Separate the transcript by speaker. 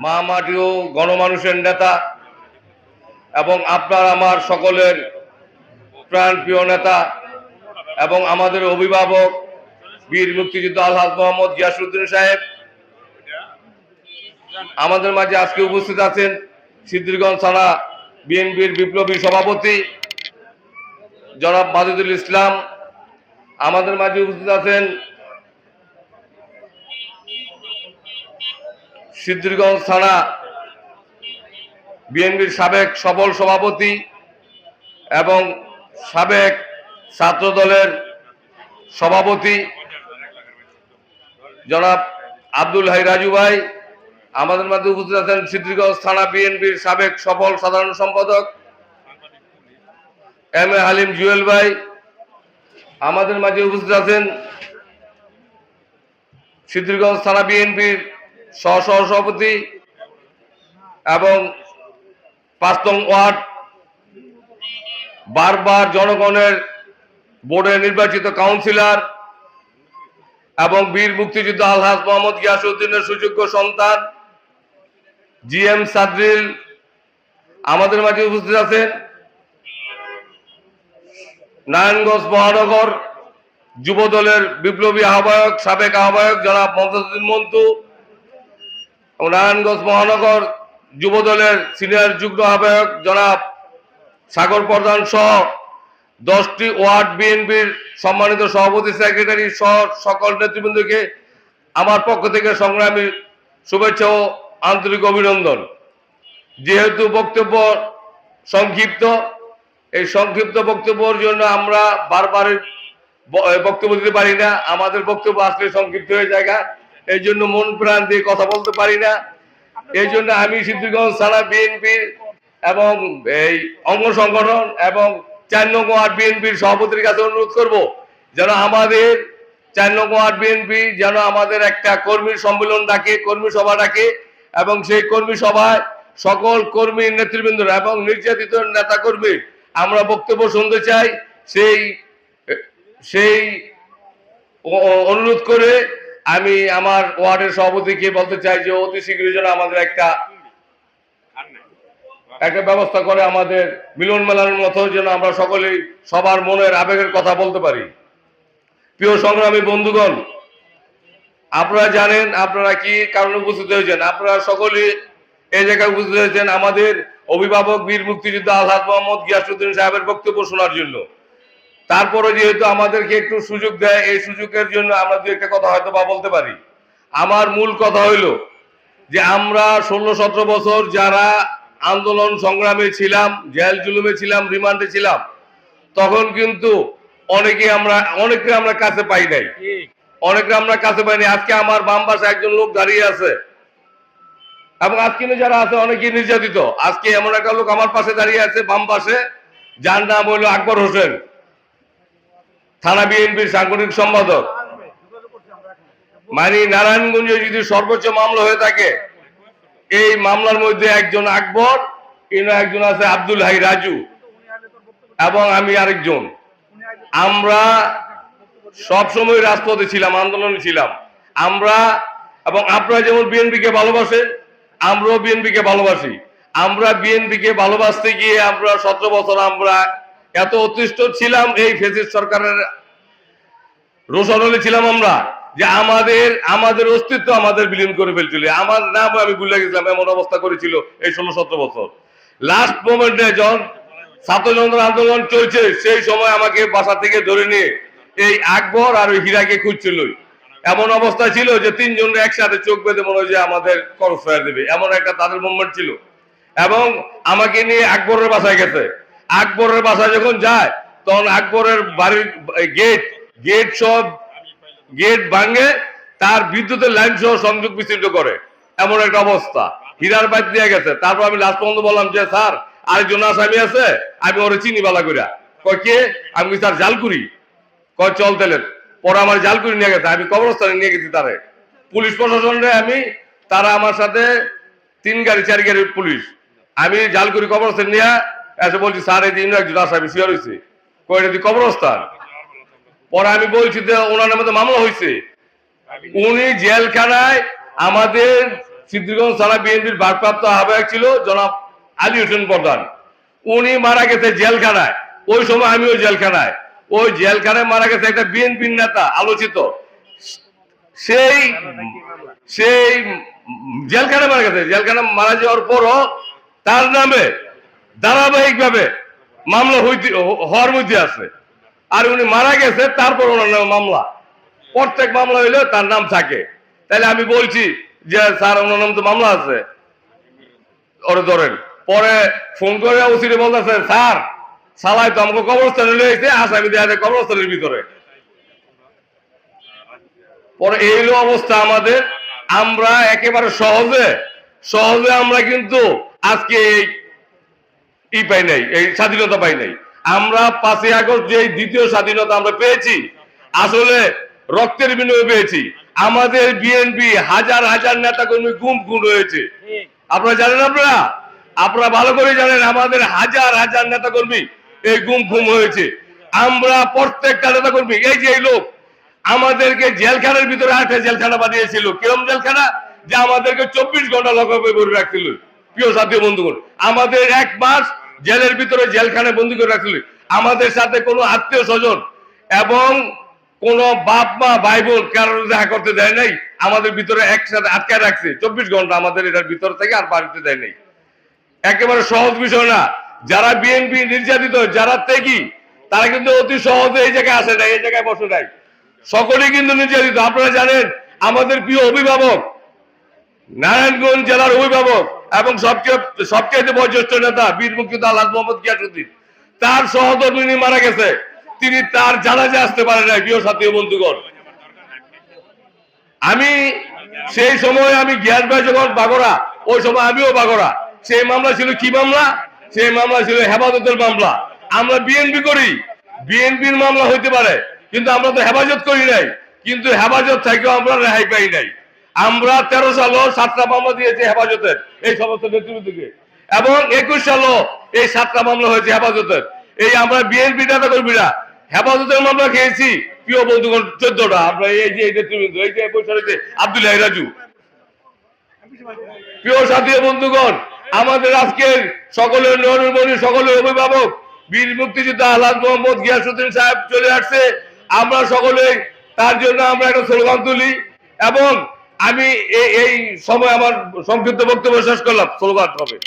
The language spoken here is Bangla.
Speaker 1: মা মাটি ও গণমানুষের নেতা এবং আপনার আমার সকলের প্রাণপ্রিয় নেতা এবং আমাদের অভিভাবক বীর মুক্তিযোদ্ধা আলহাজ মোহাম্মদ গিয়াসউদ্দিন সাহেব আমাদের মাঝে আজকে উপস্থিত আছেন। সিদ্ধিরগঞ্জ থানা বিএনপির বিপ্লবী সভাপতি জনাব মাজেদুল ইসলাম আমাদের মাঝে উপস্থিত আছেন। সিদ্ধিরগঞ্জ থানা বিএনপির সাবেক সফল সভাপতি এবং সাবেক ছাত্র দলের সভাপতি জনাব আব্দুল হাই রাজু ভাই আমাদের মাঝে উপস্থিত আছেন। সিদ্ধিরগঞ্জ থানা বিএনপির সাবেক সফল সাধারণ সম্পাদক এম এ হালিম জুয়েল ভাই আমাদের মাঝে উপস্থিত আছেন। সিদ্ধিরগঞ্জ থানা বিএনপির সহসভাপতি এবং ৫ নং ওয়ার্ড বারবার জনগণের বোর্ডে নির্বাচিত কাউন্সিলর এবং বীর মুক্তিযোদ্ধা আলহাজ মোহাম্মদ গিয়াসউদ্দিনের সুযোগ্য সন্তান জি এম সাদরিল আমাদের মাঝে উপস্থিত আছেন। নারায়ণগঞ্জ মহানগর যুব দলের বিপ্লবী আহ্বায়ক সাবেক আহ্বায়ক জনাব মমতাজউদ্দিন মন্টু এবং নারায়ণগঞ্জ মহানগর যুব দলের সিনিয়র যুগ্ম আহ্বায়ক জনাব সাগর প্রধান সহ 10টি ওয়ার্ড বিএনপির সম্মানিত সভাপতি সেক্রেটারি সহ সকল নেতৃবৃন্দকে আমার পক্ষ থেকে সংগ্রামী শুভেচ্ছা ও আন্তরিক অভিনন্দন। যেহেতু বক্তব্য সংক্ষিপ্ত, এই সংক্ষিপ্ত বক্তব্যের জন্য আমরা বারবার বক্তব্য দিতে পারি না। আমাদের বক্তব্য আসলে সংক্ষিপ্ত হয়ে যায়, এই জন্য মন প্রাণ দিয়ে কথা বলতে পারি না। এই জন্য আমি সিদ্ধিরগঞ্জ থানা বিএনপির এবং এই অঙ্গ সংগঠন এবং 4 নং ওয়ার্ড বিএনপির সভাপতির কাছে অনুরোধ করব যেন আমাদের 4 নং ওয়ার্ড বিএনপি যেন আমাদের একটা কর্মী সম্মেলন ডাকে, কর্মী সভা ডাকে এবং সেই কর্মী সভায় সকল কর্মী নেতৃবৃন্দ এবং নির্যাতিত নেতা কর্মী আমরা বক্তব্য শুনতে চাই। সেই অনুরোধ করে আমি আমার ওয়ার্ডের সভাপতিকে বলতে চাই যে অতি শীঘ্রই যেন আমাদের একটা ব্যবস্থা করে আমাদের মিলন মেলার মতো যেন আমরা সকলেই সবার মনের আবেগের কথা বলতে পারি। প্রিয় সংগ্রামী বন্ধুগণ, আপনারা জানেন আপনারা কি কারণে উপস্থিত হয়েছেন। আপনারা সকলেই এই জায়গায় উপস্থিত হয়েছেন আমাদের অভিভাবক বীর মুক্তিযোদ্ধা আলহাজ মোহাম্মদ গিয়াসউদ্দিন সাহেবের বক্তব্য শোনার জন্য। তারপরে যেহেতু আমাদেরকে একটু সুযোগ দেয়, এই সুযোগের জন্য আমরা দু একটা কথা হয়তো বা বলতে পারি। আমার মূল কথা হইল যে আমরা 16-17 বছর যারা আন্দোলন সংগ্রামে ছিলাম, জেল জুলুমে ছিলাম, রিমান্ডে ছিলাম, তখন কিন্তু অনেকে আমরা কাছে পাই নাই, কাছে পাইনি। আজকে আমার বাম পাশে একজন লোক দাঁড়িয়ে আছে এবং আজকে যারা আছে অনেকে নির্যাতিত। আজকে এমন একটা লোক আমার পাশে দাঁড়িয়ে আছে বাম পাশে, যার নাম হইল আকবর হোসেন, থানা বিএনপির সাংগঠনিক সম্পাদক। মানে নারায়ণগঞ্জে যদি সর্বোচ্চ মামলা হয়ে থাকে, এই মামলার মধ্যে একজন আকবর, একজন আছে আব্দুল হাই রাজু এবং আমি আরেকজন। আমরা সবসময় রাজপথে ছিলাম, আন্দোলনে ছিলাম আমরা। এবং আপনারা যেমন বিএনপিকে ভালোবাসেন, আমরাও বিএনপিকে ভালোবাসি। আমরা বিএনপিকে ভালোবাসতে গিয়ে আমরা 17 বছর আমরা এত অতিষ্ঠ ছিলাম, এই ফ্যাসিস্ট সরকারের রোষানলে ছিলাম আমরা যে আমাদের অস্তিত্ব আমাদের বিলীন করে ফেলছিল। আমার নাম আমি ভুলে গেছিলাম, এমন অবস্থা করেছিল এই 16-17 বছর। লাস্ট মোমেন্টে যখন ছাত্র জনতার আন্দোলন চলছে, সেই সময় আমাকে বাসা থেকে ধরে নিয়ে এই আকবর আর ওই হীরাকে খুঁজছিল। এমন অবস্থা ছিল যে 3 জন একসাথে চোখ বেঁধে মনে হয় যে আমাদের করস ফেয়ার দেবে, এমন একটা তাদের মুভমেন্ট ছিল। এবং আমাকে নিয়ে আকবরের বাসায় গেছে। আকবরের বাসায় যখন যায়, তখন আকবরের বাড়ির গেট ভাঙে, তার বিদ্যুতের লাইন সহ সংযোগ বিচ্ছিন্ন করে, এমন একটা অবস্থা। হীরার বাইর দিয়ে গেছে। তারপর আমি লাস্ট পর্যন্ত বললাম যে স্যার আরেকজন আসামি আছে, আমি ওরে চিনি বালা কইরা। কয় কে? আমি স্যার জালকুড়ি। কয় চল তেলে। পরে আমার জালকুড়ি নিয়ে গেছে, আমি কবরস্থানে নিয়ে গেছি তারে। পুলিশ প্রশাসনে তারা আমার সাথে 3 গাড়ি 4 গাড়ি পুলিশ, আমি জালকুড়ি কবরস্থানে নিয়ে এসে বলছি স্যার এই দিন একজন আসামি শিয়ার হয়েছে। কয় এটা কবরস্থান। পরে আমি বলছি যে ওনার নামে তো মামলা হয়েছে। উনি জেলখানায় আমাদের সিদ্ধিরগঞ্জ থানা বিএনপির ভারপ্রাপ্ত আহ্বায়ক ছিল জনাব আলী হোসেন প্রধান। উনি মারা গেছে জেলখানায়। ওই সময় আমিও জেলখানায়। ওই জেলখানায় মারা গেছে একটা বিএনপির নেতা আলোচিত, সেই সেই জেলখানায় মারা গেছে। জেলখানা মারা যাওয়ার পরও তার নামে ধারাবাহিকভাবে মামলা হওয়ার মধ্যে আছে। আর উনি মারা গেছে, তারপর ওনার নামে মামলা, প্রত্যেক মামলা হইলেও তার নাম থাকে। তাহলে আমি বলছি যে স্যার ওনার নাম তো মামলা আছে, ওরে ধরেন। পরে ফোন করে ওসিরে বলতেছে, স্যার সালাই তো আমাকে কবরস্থানে লইছে, আসামি দেওয়া যায় কবরস্থানের ভিতরে। পরে এই হলো অবস্থা আমাদের। আমরা একেবারে সহজে আমরা কিন্তু আজকে এই পাই নাই, এই স্বাধীনতা পাই নাই। আমরা 5ই আগস্ট যে দ্বিতীয় স্বাধীনতা আমরা পেয়েছি, আসলে রক্তের বিনিময়ে পেয়েছি। আমাদের বিএনপি হাজার হাজার নেতা কর্মী গুম খুন হয়েছে, আপনারা জানেন। আপনারা ভালো করে জানেন আমাদের হাজার হাজার নেতা কর্মী এই গুম খুন হয়েছে। আমরা প্রত্যেকটা নেতা কর্মী, এই যে এই লোক আমাদেরকে জেলখানার ভিতরে একটা জেলখানা বানিয়েছিল। কিরম জেলখানা? যে আমাদেরকে 24 ঘন্টা লকআপে ভরে রাখছিল। প্রিয় সাথী বন্ধুগণ, আমাদের 1 মাস জেলের ভিতরে জেলখানায় বন্দী করে রাখছিল। আমাদের সাথে কোনো আত্মীয় স্বজন এবং কোন বাপ মা ভাই বোন কারোর দেখা করতে দেয় নাই। আমাদের ভিতরে একসাথে আটকায় রাখছে 24 ঘন্টা, আমাদের এটার ভিতর থেকে আর বাড়িতে দেয় নাই। একেবারে সহজ বিষয় না। যারা বিএনপি নির্যাতিত, যারা ত্যাগী, তারা কিন্তু অতি সহজে এই জায়গায় আসে নাই, এই জায়গায় বসে নাই। সকলেই কিন্তু নির্যাতিত। আপনারা জানেন আমাদের প্রিয় অভিভাবক, নারায়ণগঞ্জ জেলার অভিভাবক এবং সবচেয়ে বয়োজ্যেষ্ঠ নেতা বীর মুক্তিযোদ্ধা আলহাজ মোহাম্মদ গিয়াসউদ্দিন, তার সহধর্মিণী মারা গেছে, তিনি তার জানাজা আসতে পারে নাই। প্রিয় সাথী বন্ধুগণ, আমি সেই সময় আমি গিয়াস ভাই যখন বাগড়া, ওই সময় আমিও বাগড়া। সেই মামলা ছিল কি মামলা? সেই মামলা ছিল হেফাজতের মামলা। আমরা বিএনপি করি, বিএনপির মামলা হইতে পারে, কিন্তু আমরা তো হেফাজত করি নাই। কিন্তু হেফাজত থেকেও আমরা রেহাই পাই নাই। আমরা 13 সালও 7টা মামলা দিয়েছি হেফাজতের এই সমস্ত নেতৃবৃন্দকে, এবং 21 সালও এই 7টা মামলা হয়েছে হেফাজতের। এই আমরা বিএনপি নেতা কর্মীরা হেফাজতের মামলা খেয়েছি প্রিয় বন্ধুগণ 14টা। আমরা এই যে নেতৃবৃন্দ, এই যে বৈশালীতে আব্দুল্লাহ রাজু। প্রিয় সাথী বন্ধুগণ, আমাদের আজকের সকলের নরমণি, সকলের অভিভাবক বীর মুক্তিযোদ্ধা আলহাজ মোহাম্মদ গিয়াসউদ্দিন সাহেব চলে আসছে। আমরা সকলে তার জন্য আমরা একটা স্লোগান তুলি, এবং আমি এই সময় আমার সংক্ষিপ্ত বক্তব্য শেষ করলাম। স্লোগান হবে